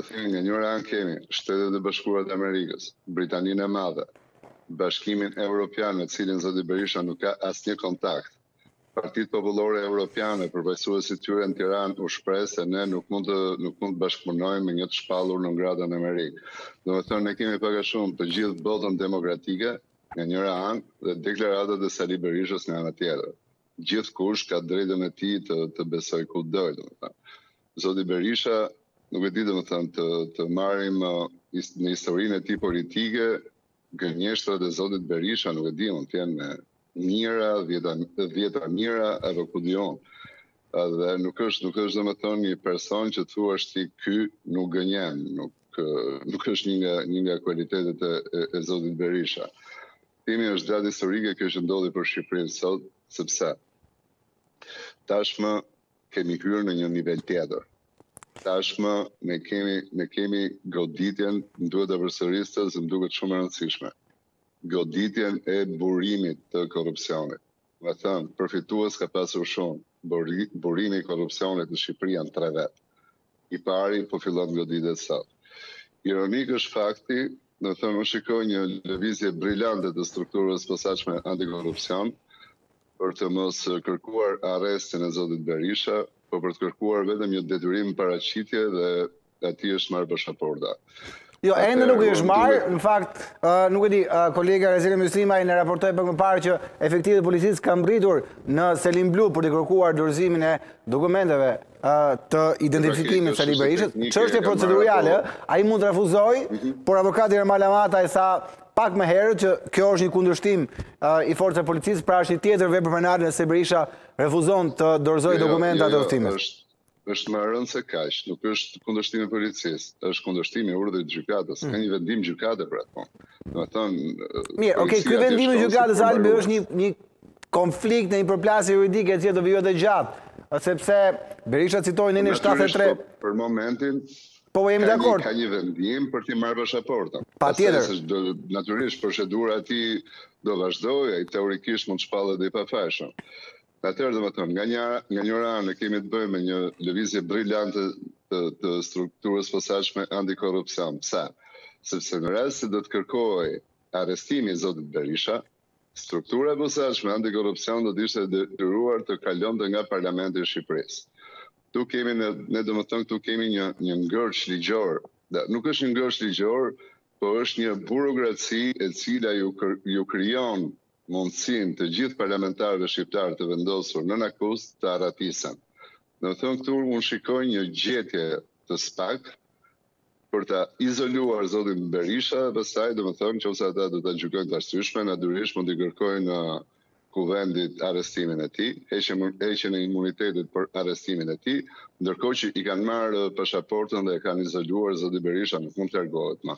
themi nga njëra anë kemi Shtetet e Bashkuara të Amerikës, Britaninë e Madhe, Bashkimin Evropian me cilin zoti Berisha nuk ka asnjë kontakt. Partitë Popullore Evropiane, përfaqësuesit tyre në Tiranë u shpreh se ne nuk mund të bashkëpunojmë me një të shpallur në ngradën e Amerikë. Domethënë ne kemi pak a shumë të gjithë botën demokratike nga njëra anë dhe deklaratat e Sali Berishës nga ana tjetër. Gjithkush ka drejtën e tij të besojë ku do, domethënë. Zoti Berisha nuk e di domethënë të marrim në historinë e tij politike gënjeshtrat e zotit Berisha, nuk e di, mund të jenë mira, 10 mira, apo ku diun. Dhe nuk është domethënë një person që thuash ti ky nuk gënjen, nuk është një nga kualitetet e zotit Berisha. Themi është datë historike kjo që ndodhi për Shqipërinë sot, sepse tashmë kemi hyrë në një nivel tjetër. Tashmë ne kemi goditjen, më duhet të përsërisë se më duket shumë e rëndësishme. Goditjen e burimit të korrupsionit. Me thënë, përfitues ka pasur shumë. Burimi i korrupsionit në Shqipëri janë 3 vet. I pari po fillon goditet sot. Ironik është fakti, do të thënë, unë shikoj një lëvizje brillante të strukturës posaçme antikorrupsion për të mos kërkuar arrestin e zotit Berisha, por për të kërkuar vetëm një detyrim paraqitje dhe atij është marrë pasaporta. Jo, ende nuk i është marrë, në fakt, nuk e di, kolega Rezeki Myslimaj në raportoj për më parë që efektivet e policisë kanë mbritur në Selim Blu për të kërkuar dorëzimin e dokumenteve të identifikimit Sali Berishës. Çështje procedurale, ai mund të refuzojë, por avokati Ermal Amata i tha pak më herët që kjo është një kundërshtim i forcave të policisë, pra është një tjetër vepër penale nëse Berisha refuzon të dorëzojë dokumentat e udhëtimit. Është më rëndë se kaq, nuk është kundërshtim i policisë, është kundërshtim i urdhrit të gjykatës, ka një vendim gjykate për atë. Domethënë, mirë, okay, ky vendim i gjykatës Albi është një konflikt në një përplasje juridike e cila do vijë të gjatë, sepse Berisha citoi në 73. Për momentin po jemi dakord. Ka një vendim për të marrë pasaportën. Patjetër. Natyrisht procedura e tij do vazhdojë, ai teorikisht mund të shpallet dhe i pafajshëm. Atëherë domethënë, nga njëra anë kemi të bëjmë me një lëvizje brillante të strukturës posaçme antikorrupsion. Pse? Sepse në rast se do të kërkojë arrestimi i zotit Berisha, struktura posaçme antikorrupsion do të ishte detyruar të kalonte nga Parlamenti i Shqipërisë. Tu kemi tu kemi një ngërç ligjor. Nuk është një ngërç ligjor, por është një burokraci e cila ju krijon mundësin të gjithë parlamentarëve shqiptarë të vendosur në akuzë të arratisen. Në thënë këtu unë shikoj një gjetje të SPAK për të izoluar zotin Berisha, pastaj do më thënë që ose ata do të gjykojnë të arsyeshme, natyrisht mund të kërkojnë kuvendit arrestimin e tij, heqjen e imunitetit për arrestimin e tij, ndërkohë që i kanë marrë pasaportën dhe e kanë izoluar zoti Berisha, nuk mund të largohet më.